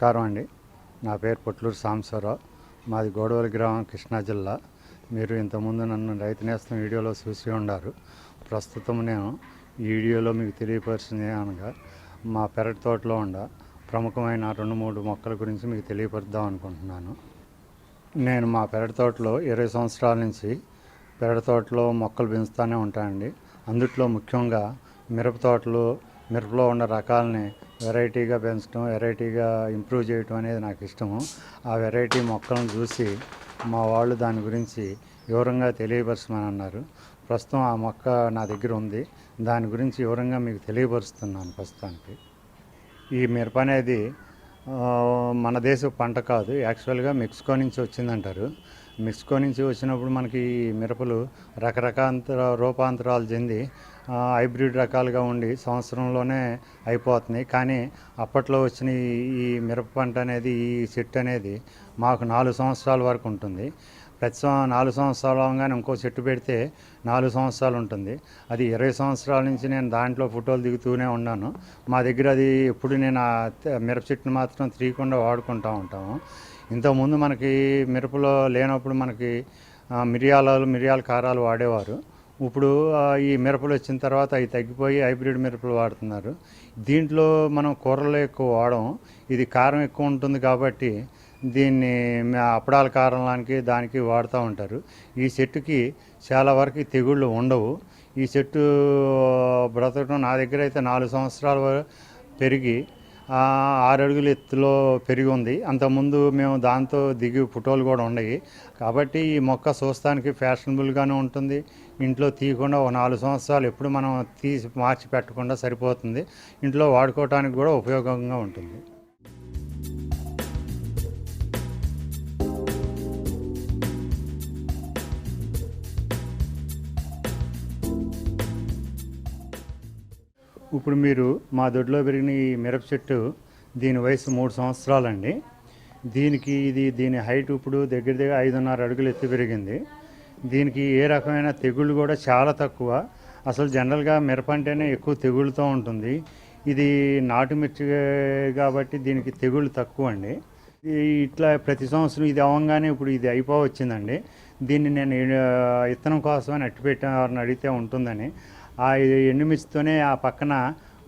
నమస్కారం అండి. నా పేరు పొట్లూరు సాంబశివరావు. మాది గోడవల్లి గ్రామం, కృష్ణా జిల్లా. మీరు ఇంతకుముందు నన్ను రైతునేస్తం వీడియోలో చూసి ఉన్నారు. ప్రస్తుతం నేను ఈ వీడియోలో మీకు తెలియపరిచింది అనగా మా పెరటి తోటలో ఉన్న ప్రముఖమైన 2-3 మొక్కల గురించి మీకు తెలియపరుద్దాం అనుకుంటున్నాను. నేను మా పెరటి తోటలో 20 సంవత్సరాల నుంచి పెరటి తోటలో మొక్కలు పెంచుతూనే ఉంటానండి. అందుట్లో ముఖ్యంగా మిరపలో ఉన్న రకాలని వెరైటీగా పెంచడం, వెరైటీగా ఇంప్రూవ్ చేయటం అనేది నాకు ఇష్టము. ఆ వెరైటీ మొక్కలను చూసి మా వాళ్ళు దాని గురించి వివరంగా తెలియపరచమని అన్నారు. ప్రస్తుతం ఆ మొక్క నా దగ్గర ఉంది. దాని గురించి వివరంగా మీకు తెలియపరుస్తున్నాను. ప్రస్తుతానికి ఈ మిరప అనేది మన దేశ పంట కాదు, యాక్చువల్గా మెక్సికో నుంచి వచ్చిందంటారు. మెక్సికో నుంచి వచ్చినప్పుడు మనకి మిరపలు రకరకాల రూపాంతరాలు చెంది హైబ్రిడ్ రకాలుగా ఉండి సంవత్సరంలోనే అయిపోతున్నాయి. కానీ అప్పట్లో వచ్చిన ఈ మిరప పంట అనేది, ఈ చెట్టు అనేది మాకు 4 సంవత్సరాల వరకు ఉంటుంది. ప్రతి 4 సంవత్సరాలు అవగానే ఇంకో చెట్టు పెడితే 4 సంవత్సరాలు ఉంటుంది. అది 20 సంవత్సరాల నుంచి నేను దాంట్లో ఫోటోలు దిగుతూనే ఉన్నాను. మా దగ్గర అది ఎప్పుడు నేను ఆ మిరప చెట్టుని మాత్రం తీయకుండా వాడుకుంటూ ఉంటాము. ఇంతకుముందు మనకి మిరపలో లేనప్పుడు మనకి మిరియాల కారాలు వాడేవారు. ఇప్పుడు ఈ మిరపలు వచ్చిన తర్వాత అవి తగ్గిపోయి హైబ్రిడ్ మిరపలు వాడుతున్నారు. దీంట్లో మనం కూరలో ఎక్కువ వాడము. ఇది కారం ఎక్కువ ఉంటుంది కాబట్టి దీన్ని అప్పడాల కారణానికి దానికి వాడుతూ ఉంటారు. ఈ చెట్టుకి చాలా వరకు తెగుళ్ళు ఉండవు. ఈ చెట్టు బ్రతకడం నా దగ్గర అయితే 4 సంవత్సరాల పెరిగి 6 అడుగుల ఎత్తులో పెరిగి ఉంది. అంతకుముందు మేము దాంతో దిగి ఫోటోలు కూడా ఉన్నాయి. కాబట్టి ఈ మొక్క చూస్తానికి ఫ్యాషనబుల్గానే ఉంటుంది. ఇంట్లో తీయకుండా 4 సంవత్సరాలు ఎప్పుడు మనం తీసి మార్చి పెట్టకుండా సరిపోతుంది. ఇంట్లో వాడుకోవడానికి కూడా ఉపయోగంగా ఉంటుంది. ఇప్పుడు మీరు మా దొడ్లో పెరిగిన ఈ మిరప చెట్టు, దీని వయసు 3 సంవత్సరాలండి. దీని హైట్ ఇప్పుడు దగ్గర 5.5 అడుగులు ఎత్తు పెరిగింది. దీనికి ఏ రకమైన తెగుళ్ళు కూడా చాలా తక్కువ. అసలు జనరల్గా మిరప అంటేనే ఎక్కువ తెగుళ్ళతో ఉంటుంది. ఇది నాటు మిర్చి కాబట్టి దీనికి తెగుళ్ళు తక్కువ అండి. ఇట్లా ప్రతి సంవత్సరం ఇది అవ్వగానే ఇప్పుడు ఇది అయిపోవచ్చిందండి. దీన్ని నేను విత్తనం కోసమని అట్టి పెట్టారని అడిగితే ఉంటుందని ఆ ఎండుమిర్చితోనే ఆ పక్కన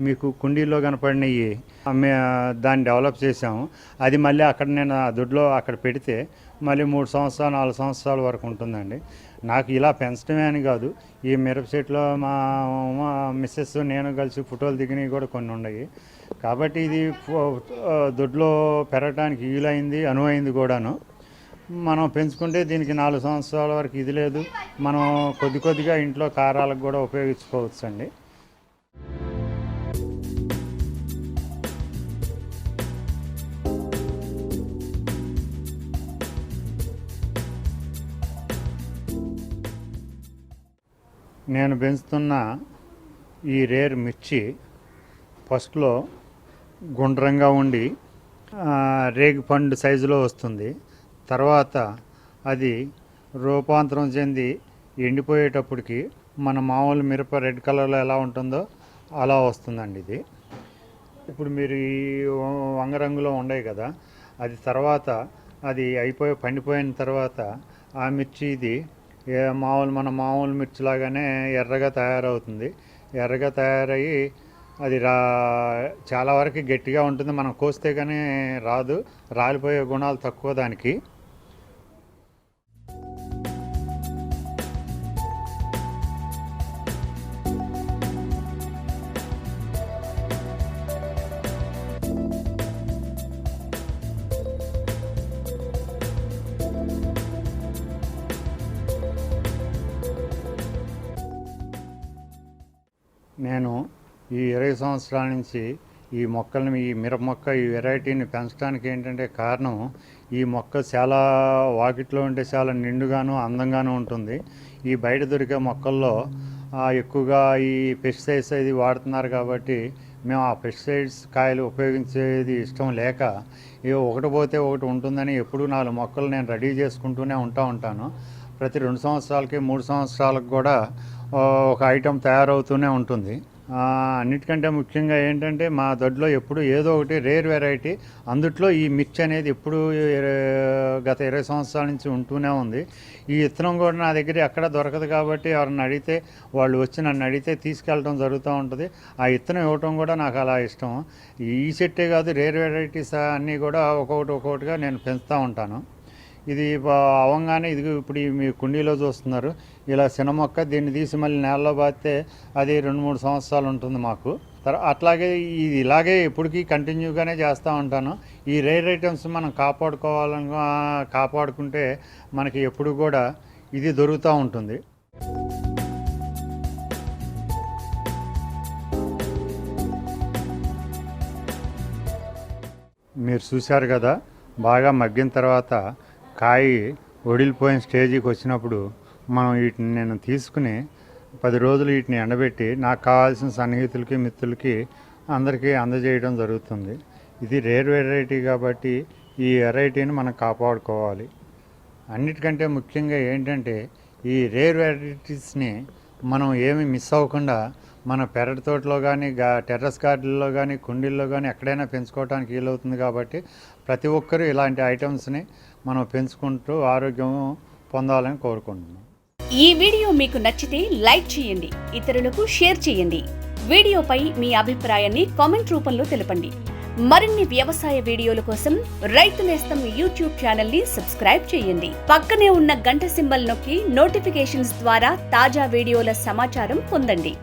మీకు కుండీలో కనపడినవి దాన్ని డెవలప్ చేసాము. అది మళ్ళీ అక్కడ నేను ఆ దొడ్లో అక్కడ పెడితే మళ్ళీ 3 సంవత్సరాలు 4 సంవత్సరాల వరకు ఉంటుందండి. నాకు ఇలా పెంచడమే అని కాదు, ఈ మిరప చెట్లో మా మిస్సెస్ నేను కలిసి ఫోటోలు దిగినవి కూడా కొన్ని ఉన్నాయి. కాబట్టి ఇది దొడ్లో పెరగడానికి వీలైంది, అనువైంది కూడాను. మనం పెంచుకుంటే దీనికి 4 సంవత్సరాల వరకు ఇది లేదు. మనం కొద్దిగా ఇంట్లో కారాలకు కూడా ఉపయోగించుకోవచ్చు అండి. నేను పెంచుతున్న ఈ రేర్ మిర్చి ఫస్ట్లో గుండ్రంగా ఉండి రేగి పండు సైజులో వస్తుంది. తర్వాత అది రూపాంతరం చెంది ఎండిపోయేటప్పటికి మన మామూలు మిరప రెడ్ కలర్లో ఎలా ఉంటుందో అలా వస్తుందండి. ఇది ఇప్పుడు మీరు ఈ వంగరంగులో ఉండవు కదా, అది తర్వాత అది పండిపోయిన తర్వాత ఆ మిర్చి ఇది మన మామూలు మిర్చిలాగానే ఎర్రగా తయారవుతుంది. ఎర్రగా తయారయ్యి అది చాలా వరకు గట్టిగా ఉంటుంది. మనం కోస్తే కానీ రాదు, రాలిపోయే గుణాలు తక్కువ దానికి. నేను ఈ 20 సంవత్సరాల నుంచి ఈ మొక్కల్ని, ఈ మిరప మొక్క, ఈ వెరైటీని పెంచడానికి ఏంటంటే కారణం, ఈ మొక్క చాలా వాకిట్లో ఉంటే చాలా నిండుగాను అందంగాను ఉంటుంది. ఈ బయట దొరికే మొక్కల్లో ఎక్కువగా ఈ పెస్టిసైడ్స్ అది వాడుతున్నారు కాబట్టి మేము ఆ పెస్టిసైడ్స్ కాయలు ఉపయోగించేది ఇష్టం లేక ఒకటి పోతే ఒకటి ఉంటుందని ఎప్పుడు 4 మొక్కలు నేను రెడీ చేసుకుంటూనే ఉంటాను. ప్రతి 2 సంవత్సరాలకి 3 సంవత్సరాలకు కూడా ఒక ఐటెం తయారవుతూనే ఉంటుంది. అన్నిటికంటే ముఖ్యంగా ఏంటంటే మా దొడ్లో ఎప్పుడు ఏదో ఒకటి రేర్ వెరైటీ, అందుట్లో ఈ మిర్చి అనేది ఎప్పుడు గత 20 సంవత్సరాల నుంచి ఉంటూనే ఉంది. ఈ విత్తనం కూడా నా దగ్గర ఎక్కడ దొరకదు కాబట్టి ఎవరిని అడిగితే వాళ్ళు వచ్చి నన్ను అడిగితే తీసుకెళ్ళడం జరుగుతూ ఉంటుంది. ఆ విత్తనం ఇవ్వటం కూడా నాకు అలా ఇష్టం. ఈ చెట్టే కాదు, రేర్ వెరైటీస్ అన్నీ కూడా ఒక్కొక్కటిగా నేను పెంచుతూ ఉంటాను. ఇది అవంగానే ఇది ఇప్పుడు మీ కుండీలో చూస్తున్నారు, ఇలా చిన్న మొక్క, దీన్ని తీసి మళ్ళీ నేలలో పాతితే అది 2-3 సంవత్సరాలు ఉంటుంది మాకు. అట్లాగే ఇది ఇలాగే ఎప్పటికీ కంటిన్యూగానే చేస్తూ ఉంటాను. ఈ రేర్ ఐటమ్స్ మనం కాపాడుకుంటే మనకి ఎప్పుడు కూడా ఇది దొరుకుతూ ఉంటుంది. మీరు చూశారు కదా, బాగా మగ్గిన తర్వాత కాయ ఒడిలిపోయిన స్టేజీకి వచ్చినప్పుడు మనం వీటిని నేను తీసుకుని 10 రోజులు వీటిని ఎండబెట్టి నాకు కావాల్సిన సన్నిహితులకి, మిత్రులకి అందరికీ అందజేయడం జరుగుతుంది. ఇది రేర్ వెరైటీ కాబట్టి ఈ వెరైటీని మనం కాపాడుకోవాలి. అన్నిటికంటే ముఖ్యంగా ఏంటంటే ఈ రేర్ వెరైటీస్ని మనం ఏమి మిస్ అవ్వకుండా మన పెరటి తోటలో కానీ, టెర్రస్ గార్డెన్లో కానీ, కుండీల్లో కానీ ఎక్కడైనా పెంచుకోవడానికి వీలవుతుంది. కాబట్టి ప్రతి ఒక్కరూ ఇలాంటి ఐటమ్స్ని మనం పెంచుకుంటూ ఆరోగ్యం పొందాలని కోరుకుంటున్నాం. ఈ వీడియో మీకు నచ్చితే లైక్ చేయండి, ఇతరులకు షేర్ చేయండి. వీడియోపై మీ అభిప్రాయాన్ని కామెంట్ రూపంలో తెలపండి. మరిన్ని వ్యవసాయ వీడియోల కోసం రైతు నేస్తం యూట్యూబ్ ఛానల్ ని సబ్స్క్రైబ్ చేయండి. పక్కనే ఉన్న గంట సింబల్ నొక్కి నోటిఫికేషన్స్ ద్వారా తాజా వీడియోల సమాచారం పొందండి.